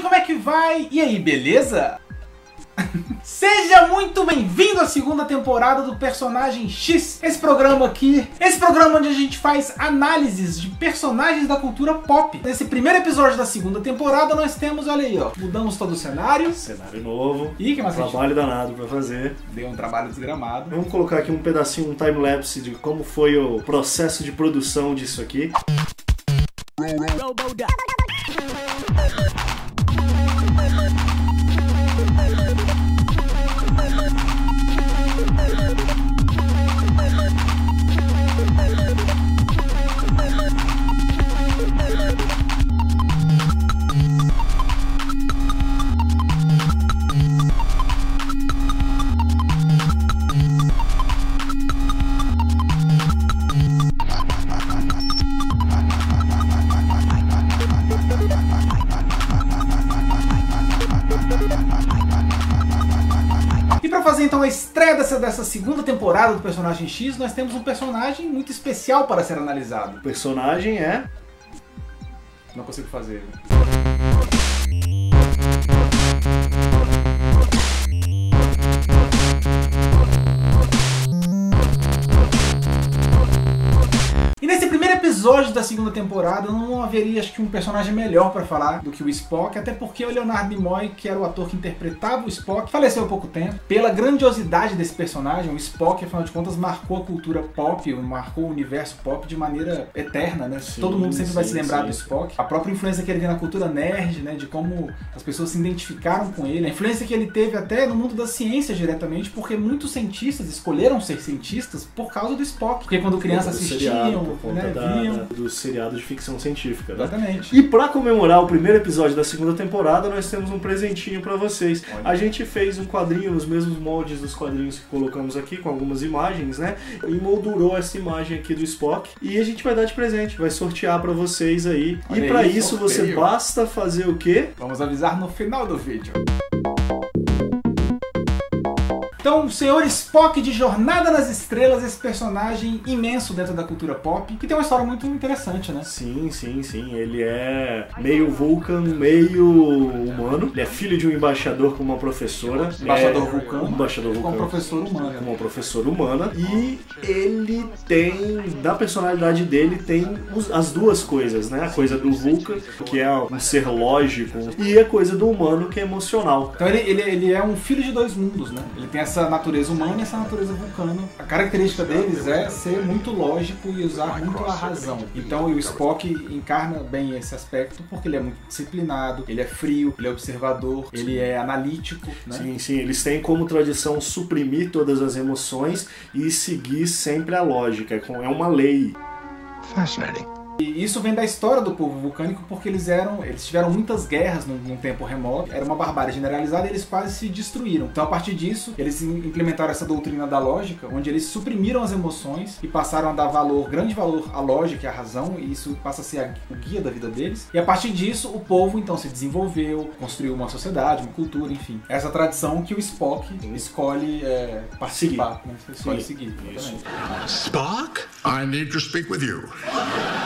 como é que vai? E aí, beleza? Seja muito bem-vindo à segunda temporada do Personagem X. Esse programa onde a gente faz análises de personagens da cultura pop. Nesse primeiro episódio da segunda temporada nós temos, olha aí, ó, mudamos todo o cenário. Cenário novo. E que mais trabalho danado pra fazer. Deu um trabalho desgramado. Vamos colocar aqui um pedacinho, um time-lapse de como foi o processo de produção disso aqui. Então a estreia dessa segunda temporada do Personagem X, nós temos um personagem muito especial para ser analisado. O personagem é... Não consigo fazer. E nesse primeiro episódio da segunda temporada não haveria, acho que, um personagem melhor para falar do que o Spock, até porque o Leonard Nimoy, que era o ator que interpretava o Spock, faleceu há pouco tempo. Pela grandiosidade desse personagem, o Spock, afinal de contas, marcou a cultura pop, marcou o universo pop de maneira eterna, né? Sim, todo mundo sempre vai se lembrar do Spock. A própria influência que ele tem na cultura nerd, né? De como as pessoas se identificaram com ele. A influência que ele teve até no mundo da ciência diretamente, porque muitos cientistas escolheram ser cientistas por causa do Spock. Porque quando crianças assistiam, do seriado de ficção científica, né? Exatamente. E pra comemorar o primeiro episódio da segunda temporada, nós temos um presentinho pra vocês. Olha. A gente fez um quadrinho nos mesmos moldes dos quadrinhos que colocamos aqui, com algumas imagens, né? E moldurou essa imagem aqui do Spock. E a gente vai dar de presente, vai sortear pra vocês aí. Olha e pra aí, isso sorteio. você basta fazer o quê? Vamos avisar no final do vídeo. Então, o Sr. Spock de Jornada nas Estrelas, esse personagem imenso dentro da cultura pop, que tem uma história muito interessante, né? Sim. Ele é meio Vulcan, meio humano. Ele é filho de um embaixador com uma professora. Embaixador vulcano. Embaixador vulcano. Com uma professora humana. Com uma professora humana. E ele tem, da personalidade dele, tem as duas coisas, né? A coisa do Vulcan, que é um ser lógico, e a coisa do humano, que é emocional. Então ele é um filho de dois mundos, né? Ele tem essa natureza humana e essa natureza vulcana. A característica deles é ser muito lógico e usar muito a razão. Então o Spock encarna bem esse aspecto porque ele é muito disciplinado, ele é frio, ele é observador, ele é analítico, né? Sim, eles têm como tradição suprimir todas as emoções e seguir sempre a lógica. É uma lei. Fascinating. E isso vem da história do povo vulcânico porque eles tiveram muitas guerras num tempo remoto, era uma barbárie generalizada e eles quase se destruíram. Então a partir disso, eles implementaram essa doutrina da lógica, onde eles suprimiram as emoções e passaram a dar grande valor à lógica e à razão, e isso passa a ser o guia da vida deles. E a partir disso, o povo então se desenvolveu, construiu uma sociedade, uma cultura, enfim. Essa tradição que o Spock escolhe participar, né? Escolhe seguir. Spock, I need to speak with you.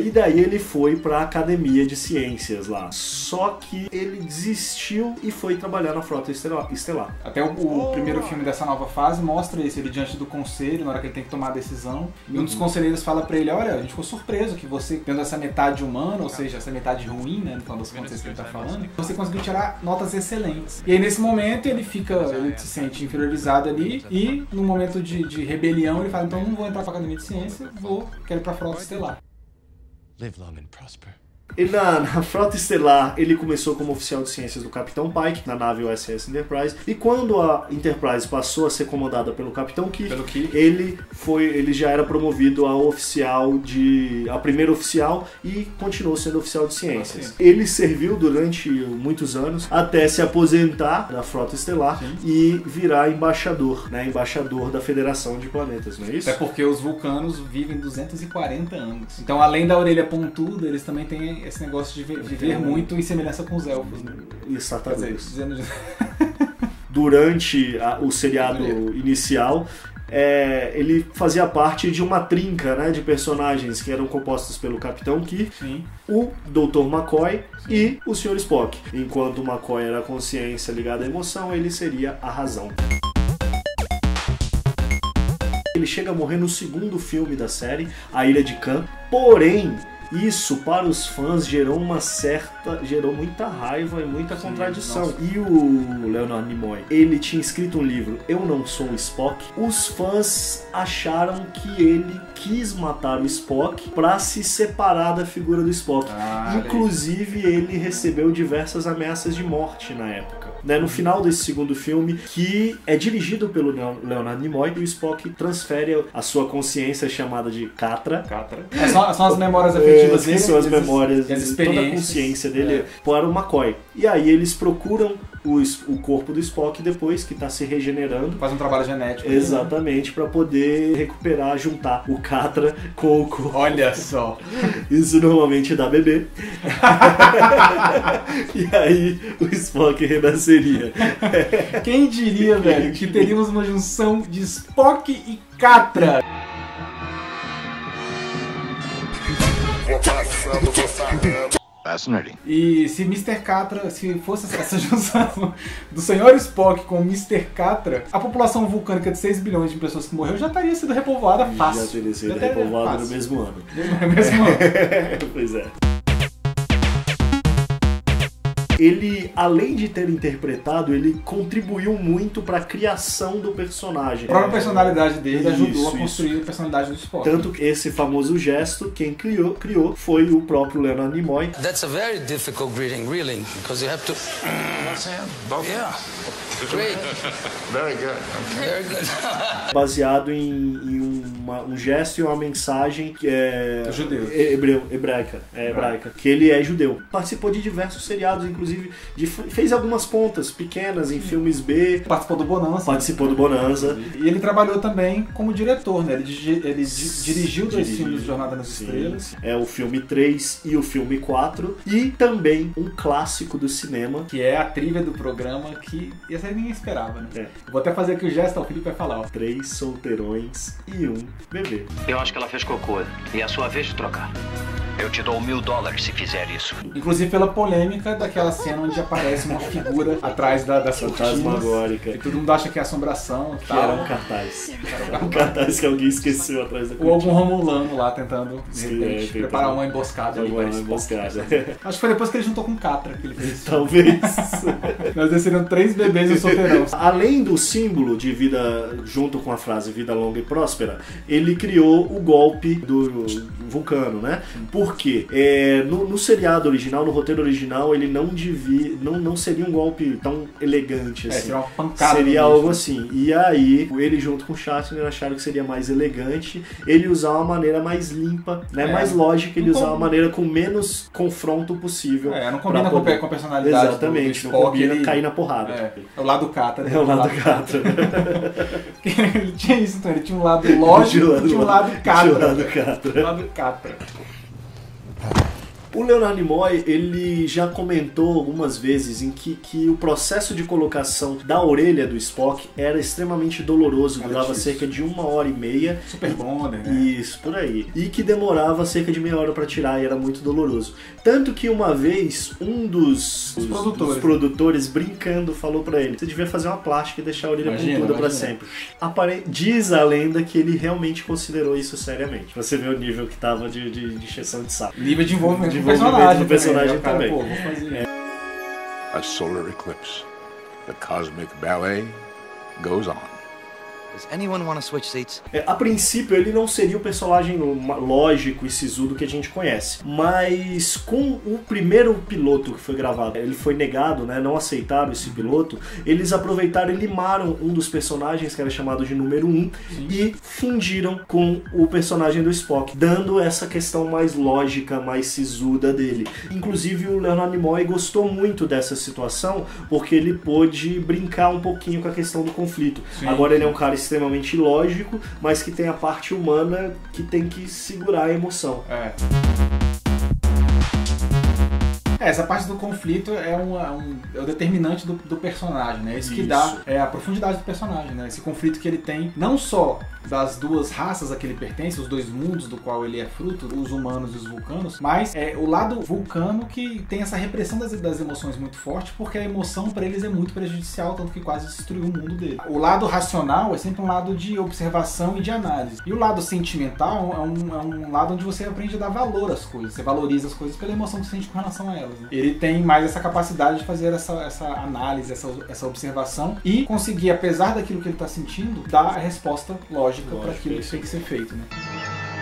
E daí ele foi pra Academia de Ciências lá. Só que ele desistiu e foi trabalhar na Frota Estelar. Até o primeiro filme dessa nova fase mostra isso, ele diante do conselho, na hora que ele tem que tomar a decisão. E um dos conselheiros fala pra ele, olha, a gente ficou surpreso que você, tendo essa metade humana, ou seja, essa metade ruim, né, no final das contas que ele tá falando, você conseguiu tirar notas excelentes. E aí nesse momento ele se sente inferiorizado ali e no momento de rebelião ele fala, então não vou entrar pra Academia de Ciência, quero ir pra Frota Estelar. Live long and prosper. E na Frota Estelar, ele começou como oficial de ciências do Capitão Pike, na nave USS Enterprise, e quando a Enterprise passou a ser comandada pelo Capitão Kirk, ele já era promovido a primeiro oficial e continuou sendo oficial de ciências. Ele serviu durante muitos anos até se aposentar da Frota Estelar e virar embaixador, né? Embaixador da Federação de Planetas, não é isso? É porque os vulcanos vivem 240 anos. Então, além da orelha pontuda, eles também têm esse negócio de viver muito em semelhança com os elfos, né? Exatamente. Durante o seriado inicial, ele fazia parte de uma trinca, né, de personagens que eram compostos pelo Capitão Kirk, o Dr. McCoy e o Sr. Spock. Enquanto o McCoy era a consciência ligada à emoção, ele seria a razão. Ele chega a morrer no segundo filme da série, A Ilha de Khan, porém isso para os fãs gerou muita raiva e muita contradição. Nossa. E o Leonard Nimoy, ele tinha escrito um livro, Eu Não Sou o Spock. Os fãs acharam que ele quis matar o Spock para se separar da figura do Spock. Inclusive ele recebeu diversas ameaças de morte na época. No final desse segundo filme, que é dirigido pelo Leonard Nimoy, o Spock transfere a sua consciência chamada de Catra. São as memórias afetivas dele. São as memórias, toda a consciência dele para o McCoy. E aí eles procuram o corpo do Spock depois que está se regenerando. Faz um trabalho genético. Exatamente, para poder recuperar, juntar o Catra com o corpo. Olha só. Isso normalmente dá bebê. E aí o Spock renasceria. Quem diria, velho, que teríamos uma junção de Spock e Catra? Fascinating. E se Mr. Catra, se fosse essa junção do Sr. Spock com o Mr. Catra, a população vulcânica de 6 bilhões de pessoas que morreu já teria sido repovoada fácil. Já teria sido repovoada no mesmo ano. No mesmo ano. Pois é. Ele, além de ter interpretado, ele contribuiu muito para a criação do personagem. A própria personalidade dele ajudou a construir a personalidade do Spock. Tanto que esse famoso gesto, quem criou foi o próprio Leonard Nimoy. That's a very difficult greeting, really, because you have to... Both? Yeah. Great. Very good. Okay. Very good. Baseado em um gesto e uma mensagem que é judeu. Hebraica, que ele é judeu. Participou de diversos seriados, inclusive fez algumas pontas pequenas em filmes B. Participou do Bonanza. E ele trabalhou também como diretor, né? Ele dirigiu 2 filmes de Jornada nas Estrelas. É o filme 3 e o filme 4. E também um clássico do cinema, que é a trilha do programa, que essa aí ninguém esperava, né? Vou até fazer aqui o gesto, o Felipe vai falar, ó. 3 solteirões e 1 bebê. Eu acho que ela fez cocô e é a sua vez de trocar. Eu te dou $1000 se fizer isso. Inclusive pela polêmica daquela cena onde aparece uma figura atrás das fantasmagórica. E todo mundo acha que é assombração. Que era um cartaz. Um cartaz que alguém esqueceu atrás da cortina. Ou algum romulano lá tentando, de repente, preparar uma emboscada ali. Acho que foi depois que ele juntou com o Catra que ele fez isso. Talvez. Nós desceram 3 bebês e um solteirão. Além do símbolo de vida, junto com a frase vida longa e próspera, ele criou o golpe do Vulcano, né? Porque no seriado original, no roteiro original, ele não seria um golpe tão elegante assim. Seria uma pancada. Seria algo assim. E aí, ele junto com o Shatner acharam que seria mais elegante ele usar uma maneira mais limpa, né? Mais lógica, ele usar uma maneira com menos confronto possível. Não combina com a personalidade. Exatamente, do não combina cair na porrada. É o lado Catra. É o lado Catra. Ele tinha isso, então. Ele tinha um lado lógico e tinha um lado Catra. O Leonard Nimoy, ele já comentou algumas vezes em que o processo de colocação da orelha do Spock era extremamente doloroso, durava cerca de 1h30. Super bonder, né? Isso, por aí. E que demorava cerca de meia hora pra tirar e era muito doloroso. Tanto que uma vez, um dos produtores, brincando, falou pra ele: você devia fazer uma plástica e deixar a orelha pontuda pra sempre. Diz a lenda que ele realmente considerou isso seriamente. Você vê o nível que tava de encheção de saco. Nível de envolvimento do personagem também. Pô, vou fazer. A solar eclipse. The cosmic ballet goes on. Does anyone want to switch seats? A princípio ele não seria o personagem lógico e sisudo que a gente conhece, mas com o primeiro piloto que foi gravado, ele foi negado, né, não aceitaram esse piloto, eles aproveitaram e limaram um dos personagens que era chamado de número 1 e fundiram com o personagem do Spock, dando essa questão mais lógica, mais sisuda dele. Inclusive o Leonard Nimoy gostou muito dessa situação porque ele pôde brincar um pouquinho com a questão do conflito. Agora ele é um cara extremamente lógico, mas que tem a parte humana que tem que segurar a emoção. Essa parte do conflito é o determinante do personagem, né? Isso que dá a profundidade do personagem, né? Esse conflito que ele tem, não só das duas raças a que ele pertence, os dois mundos do qual ele é fruto, os humanos e os vulcanos, mas o lado vulcano que tem essa repressão das emoções muito forte, porque a emoção para eles é muito prejudicial, tanto que quase destruiu o mundo dele. O lado racional é sempre um lado de observação e de análise. E o lado sentimental é um lado onde você aprende a dar valor às coisas, você valoriza as coisas pela emoção que você sente com relação a elas, né? Ele tem mais essa capacidade de fazer essa análise, essa observação e conseguir, apesar daquilo que ele está sentindo, dar a resposta lógica para aquilo que tem que ser feito, né?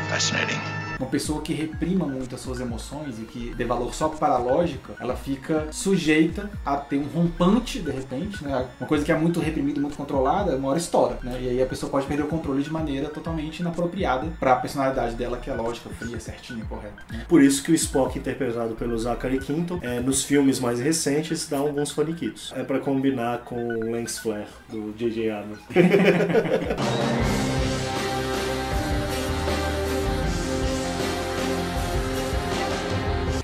Fascinating. Uma pessoa que reprima muito as suas emoções e que dê valor só para a lógica, ela fica sujeita a ter um rompante, de repente, né? Uma coisa que é muito reprimida, muito controlada, uma hora estoura, né? E aí a pessoa pode perder o controle de maneira totalmente inapropriada para a personalidade dela, que é lógica, fria, certinha, correta, né? Por isso que o Spock, interpretado pelo Zachary Quinto, nos filmes mais recentes, dá alguns faniquitos. É para combinar com o Lens Flare, do J.J. Abrams.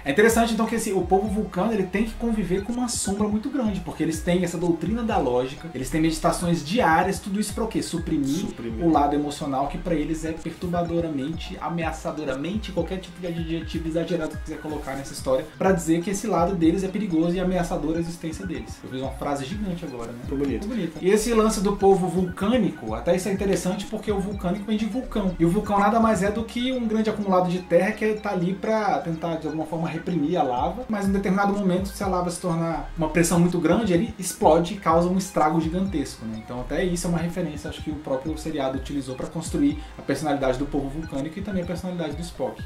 É interessante, então, que o povo vulcano ele tem que conviver com uma sombra muito grande, porque eles têm essa doutrina da lógica, eles têm meditações diárias, tudo isso para o quê? Suprimir o lado emocional, que para eles é perturbadoramente, ameaçadoramente, qualquer tipo de adjetivo exagerado que quiser colocar nessa história, para dizer que esse lado deles é perigoso e ameaçador a existência deles. Eu fiz uma frase gigante agora, né? Muito bonito. Muito bonita. E esse lance do povo vulcânico, até isso é interessante, porque o vulcânico vem de vulcão. E o vulcão nada mais é do que um grande acumulado de terra que está ali para tentar, de alguma forma, reprimir a lava, mas em determinado momento, se a lava se tornar uma pressão muito grande, ele explode e causa um estrago gigantesco, né? Então até isso é uma referência, acho que o próprio seriado utilizou para construir a personalidade do povo vulcânico e também a personalidade do Spock.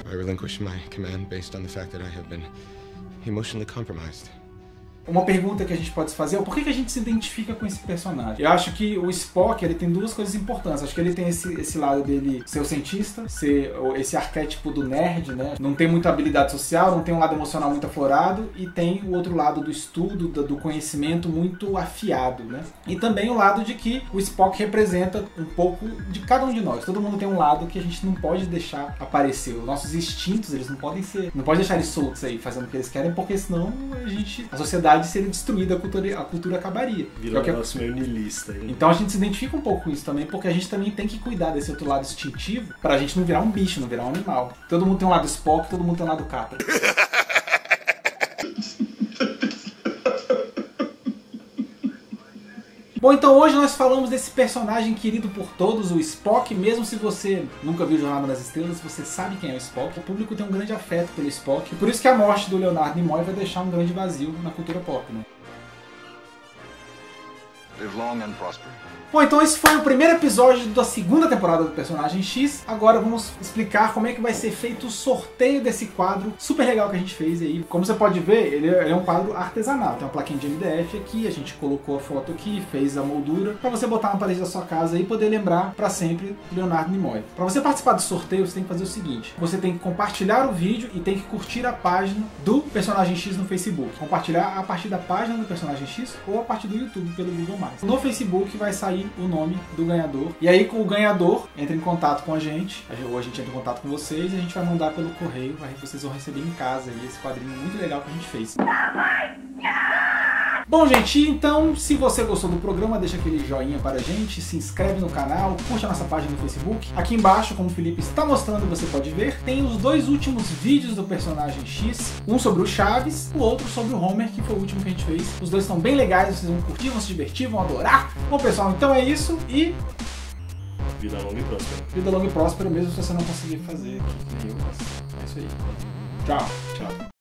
I relinquish my command based on the fact that I have been emotionally compromised. Uma pergunta que a gente pode fazer é por que a gente se identifica com esse personagem? Eu acho que o Spock ele tem duas coisas importantes. Acho que ele tem esse lado dele ser o cientista, ser esse arquétipo do nerd, né? Não tem muita habilidade social, não tem um lado emocional muito aflorado e tem o outro lado do estudo, do conhecimento muito afiado, né? E também o lado de que o Spock representa um pouco de cada um de nós. Todo mundo tem um lado que a gente não pode deixar aparecer. Os nossos instintos, eles não pode deixar eles soltos aí, fazendo o que eles querem, porque senão a sociedade seria destruída, a cultura acabaria. Vira um negócio meio niilista. Hein? Então a gente se identifica um pouco com isso também, porque a gente também tem que cuidar desse outro lado instintivo pra gente não virar um bicho, não virar um animal. Todo mundo tem um lado Spock, todo mundo tem um lado Capra. Bom, então hoje nós falamos desse personagem querido por todos, o Spock. Mesmo se você nunca viu Jornada nas Estrelas, você sabe quem é o Spock. O público tem um grande afeto pelo Spock. Por isso que a morte do Leonard Nimoy vai deixar um grande vazio na cultura pop, né? Live long and prosper. Bom, então esse foi o primeiro episódio da segunda temporada do Personagem X. Agora vamos explicar como é que vai ser feito o sorteio desse quadro super legal que a gente fez aí. Como você pode ver, ele é um quadro artesanal. Tem uma plaquinha de MDF aqui, a gente colocou a foto aqui, fez a moldura, para você botar na parede da sua casa e poder lembrar para sempre Leonard Nimoy. Para você participar do sorteio, você tem que fazer o seguinte: você tem que compartilhar o vídeo e tem que curtir a página do Personagem X no Facebook. Compartilhar a partir da página do Personagem X ou a partir do YouTube pelo Google+. No Facebook vai sair o nome do ganhador. E aí o ganhador entra em contato com a gente, ou a gente entra em contato com vocês e a gente vai mandar pelo correio, vocês vão receber em casa aí esse quadrinho muito legal que a gente fez. Bom, gente, então se você gostou do programa, deixa aquele joinha para a gente, se inscreve no canal, curte a nossa página no Facebook. Aqui embaixo, como o Felipe está mostrando, você pode ver, tem os dois últimos vídeos do Personagem X, um sobre o Chaves, o outro sobre o Homer, que foi o último que a gente fez. Os dois são bem legais, vocês vão curtir, vão se divertir, vão adorar. Bom, pessoal, então é isso e... Vida longa e próspera. Vida longa e próspera, mesmo se você não conseguir fazer. É isso aí. Tchau. Tchau.